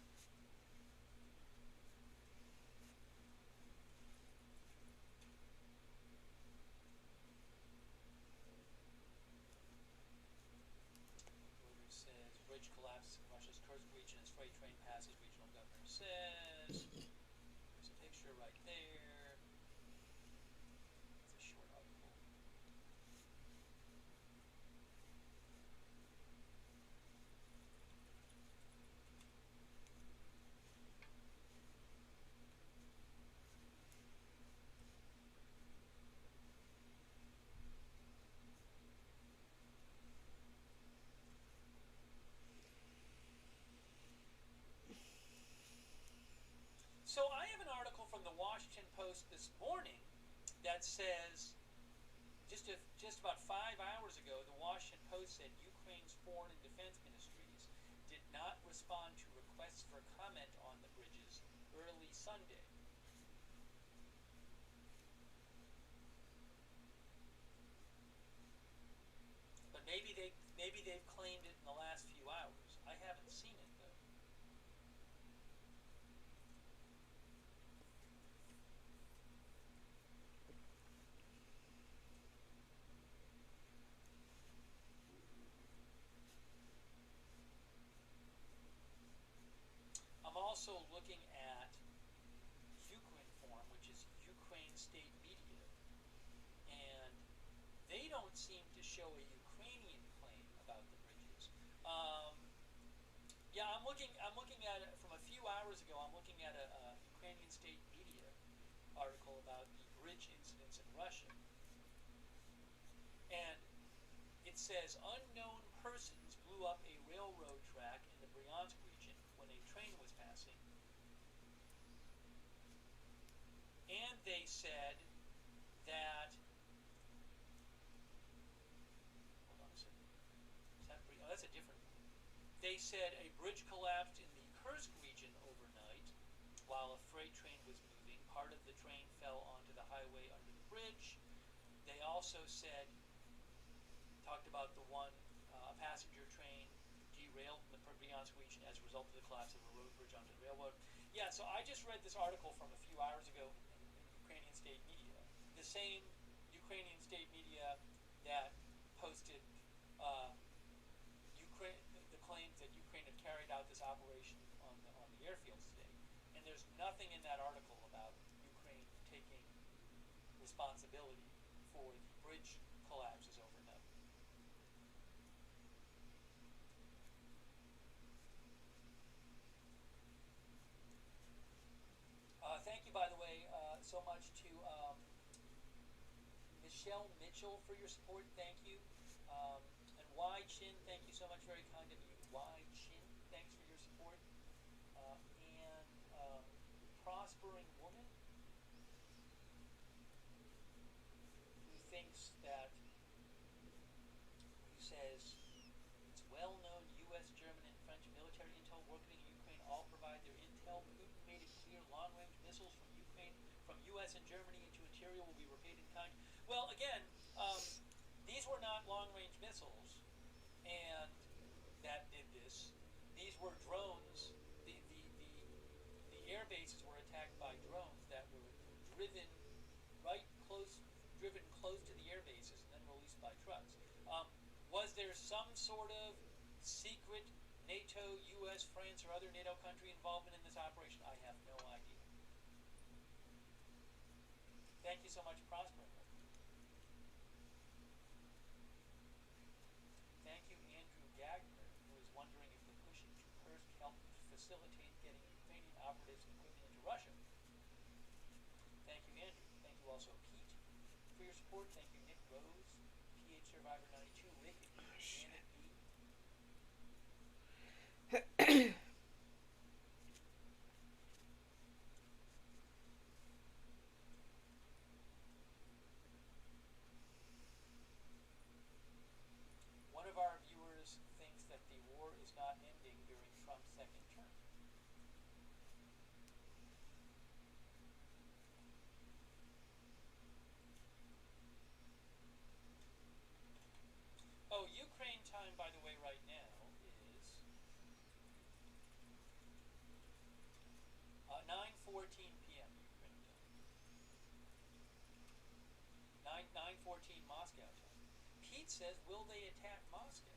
Reuters says bridge collapses in Russia's Kursk region as freight train passes, regional governor says. There's a picture right there. It's a short article. So I have an article from the Washington Post this morning that says, just about 5 hours ago, the Washington Post said Ukraine's foreign and defense ministries did not respond to requests for comment on the bridges early Sunday. But maybe they've claimed it in the last few hours. I haven't seen it though. also looking at Ukrinform, which is Ukraine State Media, and they don't seem to show a Ukrainian claim about the bridges. Yeah, I'm looking at it from a few hours ago. I'm looking at a Ukrainian State Media article about the bridge incidents in Russia, and it says unknown persons blew up a railroad track in the Bryansk region when a train was passing, and they said that. Hold on a second. Is that oh, that's a different one. They said a bridge collapsed in the Kursk region overnight while a freight train was moving. Part of the train fell onto the highway under the bridge. They also talked about the one passenger train derailed in the Bryansk region as a result of the collapse of a road bridge onto the railroad. Yeah, so I just read this article from a few hours ago in Ukrainian state media. The same Ukrainian state media that posted the claims that Ukraine had carried out this operation on the airfields today. And there's nothing in that article about Ukraine taking responsibility for the bridge collapses overnight. Thank you, by the way, so much to Michelle Mitchell for your support. Thank you. And Y Chin, thank you so much. Very kind of you. Y Chin, thanks for your support. And Prospering Woman, who thinks that, who says, it's well-known U.S., German, and French military intel working in Ukraine all provide their intel. Putin made it clear long-range missiles from Ukraine, from U.S. and Germany into interior will be repaid in kind. Well, again, these were not long-range missiles, and that did this. These were drones. The air bases were attacked by drones that were driven close to the air bases and then released by trucks. Was there some sort of secret NATO, U.S., France, or other NATO country involvement in this operation? I have no idea. Thank you so much, Prospering. Thank you, Andrew Gagner, who is wondering if the push into Kursk helped facilitate getting Ukrainian operatives and equipment into Russia. Thank you, Andrew. Thank you also, Pete, for your support. Thank you, Nick Rose, PH Survivor 92, Rick, Janet B. One of our viewers thinks that the war is not ending during Trump's second term. Oh, Ukraine time, by the way, right now is 9:14 p.m. Ukraine time. 9:14 Moscow time. Pete says, will they attack Moscow?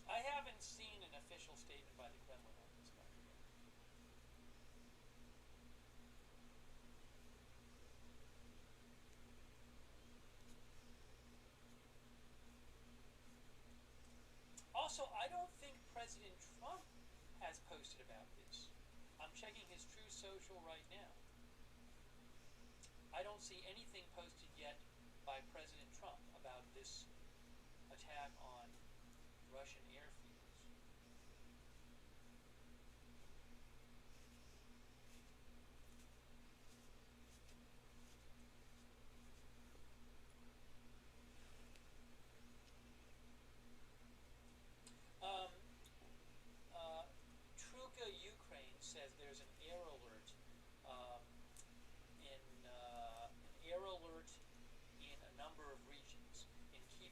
I haven't seen an official statement by the Kremlin on this, by the way. Also, I don't think President Trump has posted about this. I'm checking his True Social right now. I don't see anything posted yet by President Trump about this attack on Russian airfields.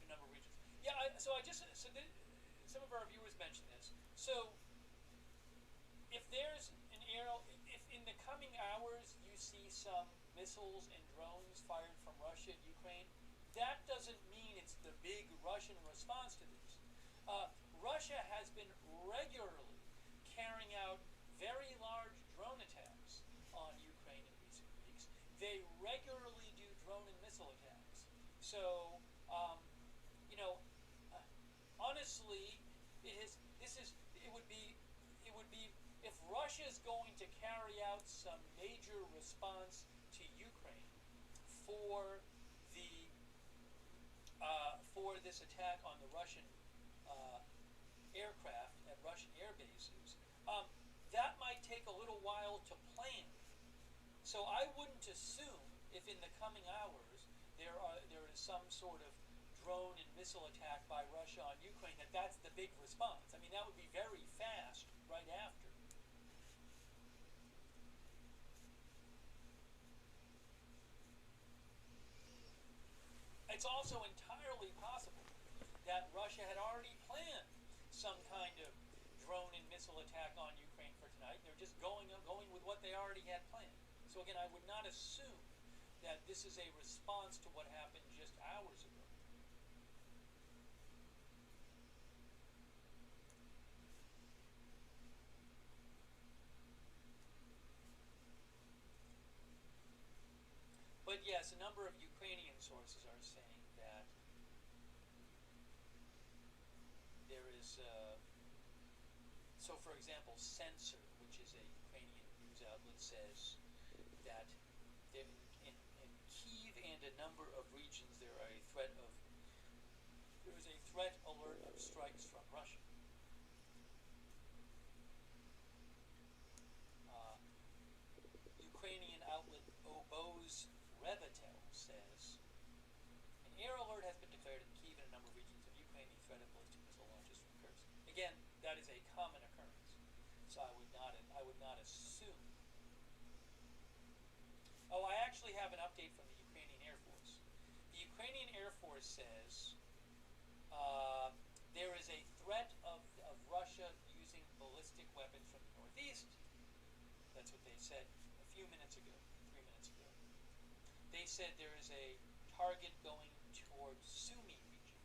a number of regions. Yeah, some of our viewers mentioned this. So if there's an arrow, if in the coming hours you see some missiles and drones fired from Russia and Ukraine, that doesn't mean it's the big Russian response to this. Russia has been regularly carrying out very large drone attacks on Ukraine in recent weeks. They regularly do drone and missile attacks. So, you know, honestly, it would be if Russia is going to carry out some major response to Ukraine for the for this attack on the Russian aircraft at Russian air bases, that might take a little while to plan. So I wouldn't assume if in the coming hours there is some sort of drone and missile attack by Russia on Ukraine that's the big response. I mean, that would be very fast right after. It's also entirely possible that Russia had already planned some kind of drone and missile attack on Ukraine for tonight. They're just going with what they already had planned. So again, I would not assume that this is a response to what happened just hours ago. But yes, a number of Ukrainian sources are saying that there is, so for example, Censor, which is a Ukrainian news outlet, says that in Kyiv and a number of regions there is a threat alert of strikes from Russia. Ukrainian outlet Oboz Revitel says an air alert has been declared in Kyiv and a number of regions of Ukraine. The threat of ballistic missile launches from Kursk. Again, that is a common occurrence, so I would not assume. Oh, I actually have an update from the Ukrainian Air Force. The Ukrainian Air Force says there is a threat of Russia using ballistic weapons from the northeast. That's what they said a few minutes ago, 3 minutes ago. They said there is a target going towards Sumy region.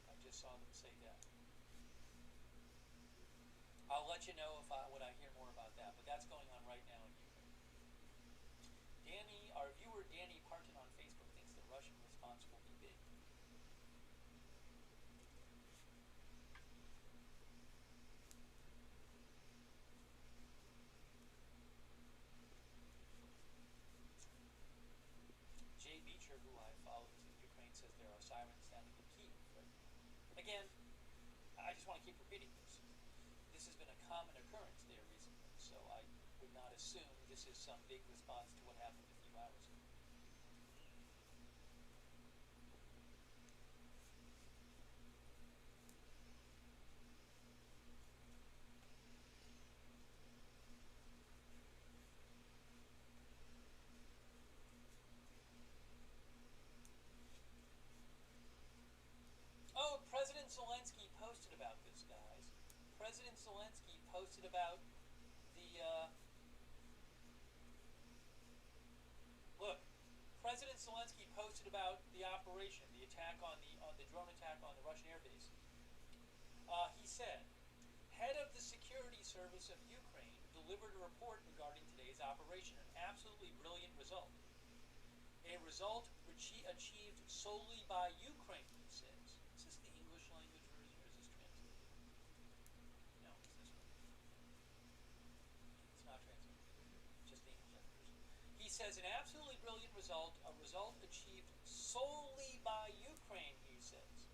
I just saw them say that. I'll let you know when I hear more about that, but that's going on right now in Ukraine. Our viewer Danny Parton on Facebook thinks the Russian response will be big. Jay Beecher, who I follow in Ukraine, says there are sirens sounding in Kyiv right now. Again, I just want to keep repeating this. This has been a common occurrence there recently, so I would not assume this is some big response to what happened a few hours ago. Oh, President Zelensky posted about this, guys. President Zelensky posted about the, look, President Zelensky posted about the operation, the attack on the drone attack on the Russian air base. He said, head of the security service of Ukraine delivered a report regarding today's operation, an absolutely brilliant result. A result achieved solely by Ukraine, he says. Is this the English language version or is this translated? No, it's this one. It's not translated. Just the English language version. He says an absolutely brilliant result, a result achieved solely by Ukraine, he says.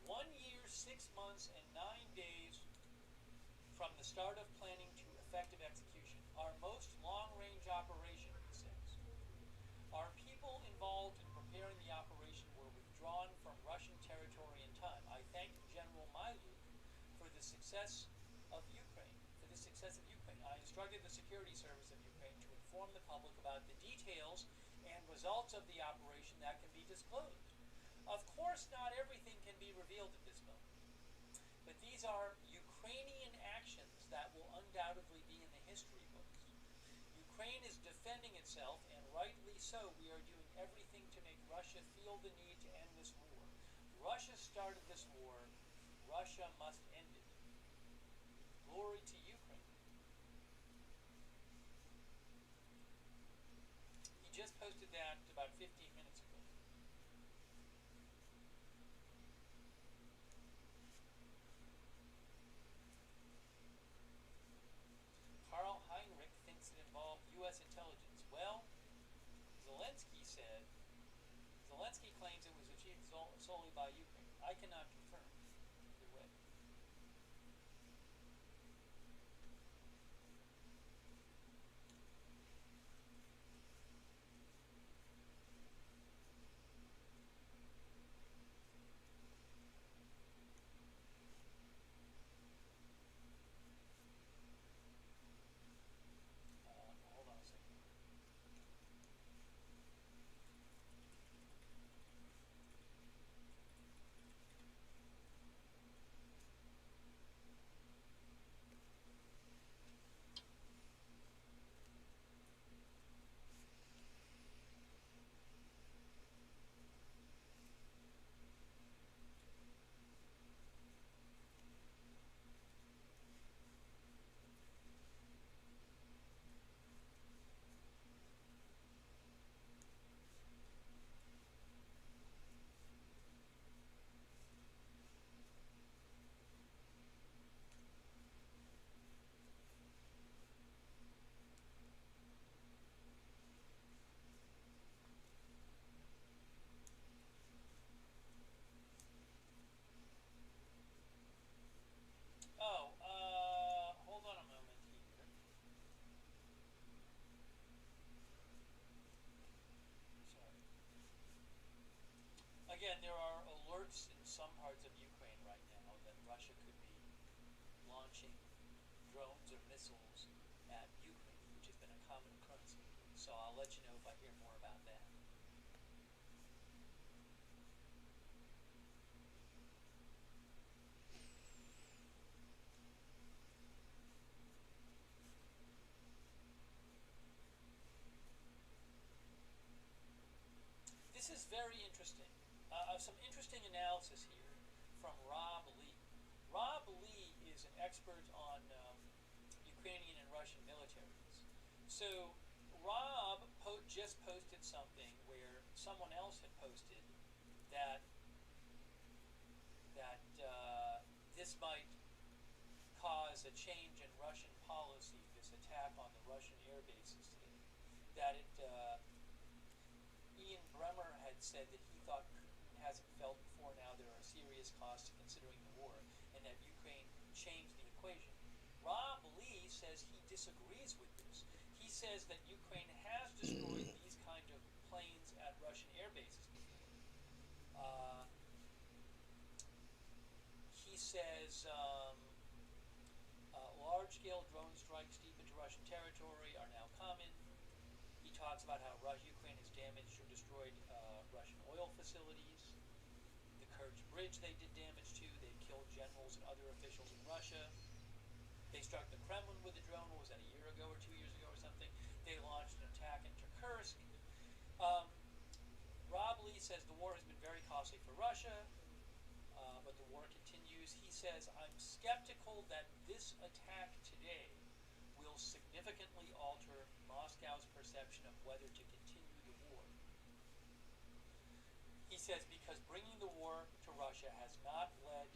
1 year, 6 months, and 9 days from the start of planning to effective execution. Our most long-range operation, he says. Our people involved in preparing the operation were withdrawn from Russian territory in time. I thank General Miluk for the success of Ukraine. I instructed the security service of Ukraine to inform the public about the details and results of the operation that can be disclosed. Of course, not everything can be revealed at this moment, but these are Ukrainian actions that will undoubtedly be in the history books. Ukraine is defending itself, and rightly so. We are doing everything to make Russia feel the need to end this war. Russia started this war. Russia must end it. Glory to Ukraine. He just posted that about 15 minutes ago. Karl Heinrich thinks it involved U.S. intelligence. Well, Zelensky claims it was achieved solely by Ukraine. I cannot confirm either way. Hold on a second. Hold on a moment here. Sorry. Again, there are alerts in some parts of Ukraine right now that Russia could be launching drones or missiles at Ukraine, which has been a common occurrence lately. So I'll let you know if I hear more about that. This is very interesting. Some interesting analysis here from Rob Lee. Rob Lee is an expert on Ukrainian and Russian militaries. So Rob just posted something where someone else had posted that this might cause a change in Russian policy, this attack on the Russian air bases today. That it Ian Bremmer had said that he thought Putin hasn't felt before now there are serious costs to considering the war, and that Ukraine changed the equation. Rob Lee says he disagrees with this. He says that Ukraine has destroyed these kind of planes at Russian air bases before. He says large-scale drone strikes deep into Russian territory are now common. He talks about how Ukraine has damaged or destroyed Russian oil facilities. The Kerch Bridge they did damage to. They killed generals and other officials in Russia. They struck the Kremlin with a drone. What was that, a year ago or 2 years ago or something? They launched an attack into Kursk. Rob Lee says the war has been very costly for Russia, but the war continues. He says, I'm skeptical that this attack today will significantly alter Moscow's perception of whether to continue the war. He says because bringing the war to Russia has not led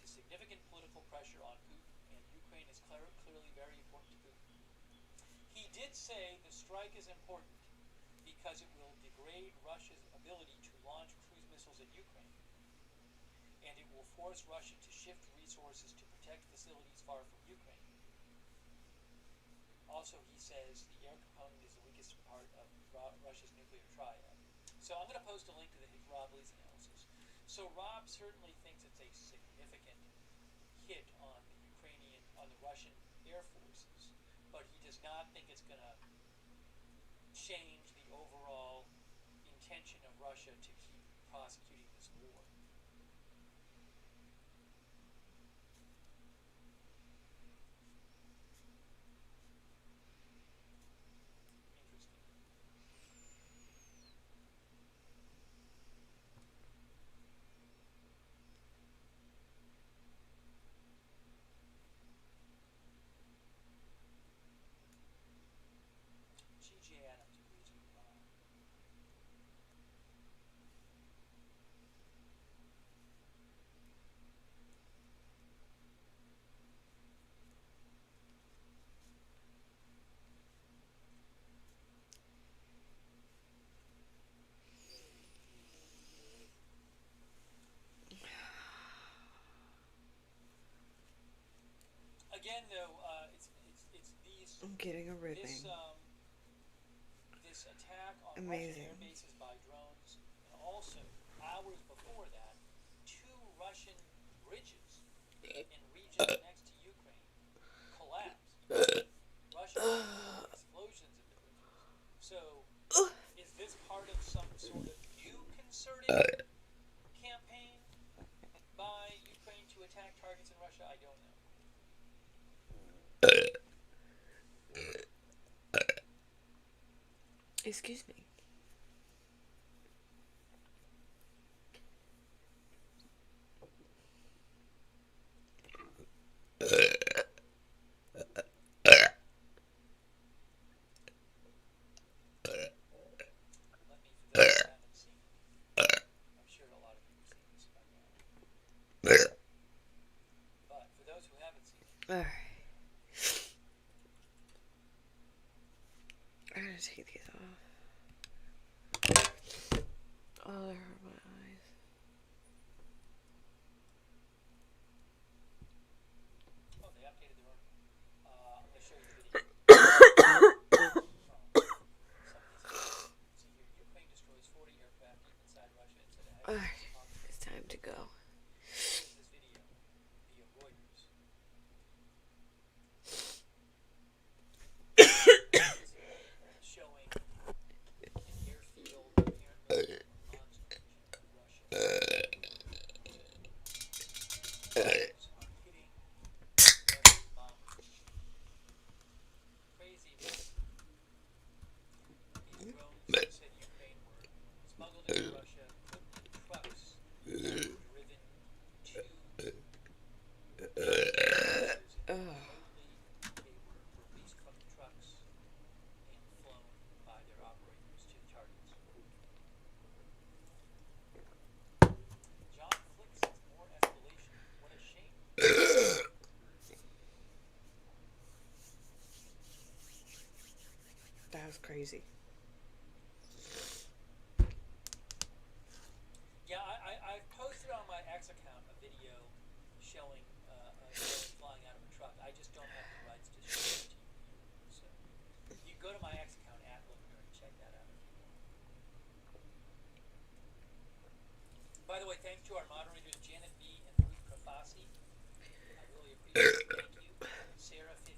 to significant political pressure on Putin, and Ukraine is clearly very important to Putin. He did say the strike is important because it will degrade Russia's ability to launch cruise missiles at Ukraine, and it will force Russia to shift resources to protect facilities far from Ukraine. Also, he says the air component is the weakest part of Russia's nuclear triad. So I'm going to post a link to Rob Lee's analysis. So Rob certainly thinks it's a significant hit on the Russian air forces, but he does not think it's going to change the overall intention of Russia to keep prosecuting this war. Interesting. G.J. Adams agrees with Ron. Again, though, it's these I'm getting a ribbing. This attack on Amazing. Russian air bases by drones, and also hours before that, 2 Russian bridges in regions next to Ukraine collapsed. Russian explosions at the bridges. So, is this part of some sort of new concerted campaign by Ukraine to attack targets in Russia? I don't know. Excuse me. Let me, for those who haven't seen it, I'm sure a lot of you have seen this by now. But for those who haven't seen it, Alright. I'm gonna take these off. Oh, they hurt my eyes. oh, they updated their own. I'm going to show you the video. Some of these images. See here, Ukraine destroys 40 aircraft deep inside Russia and said a Alright, it's time to go. Here's this video via Reuters. Showing an airfield apparently on region of Russia. Drones are hitting Russian bombers. Crazy, man. These drones, said Ukraine, were smuggled into Russia, put in trucks, and driven to bases, and remotely they were released from the trucks and flown by their operators to the targets. John Flick says more escalation. What a shame. That was crazy. Yeah, I've posted on my X account a video showing a drone flying out of a truck. I just don't have the rights to show it to you here. So you can go to my X account @Luminary and check that out if you want. By the way, thanks to our moderators Janet B and Ruth Krafasi. I really appreciate it. Thank you. Sarah 15.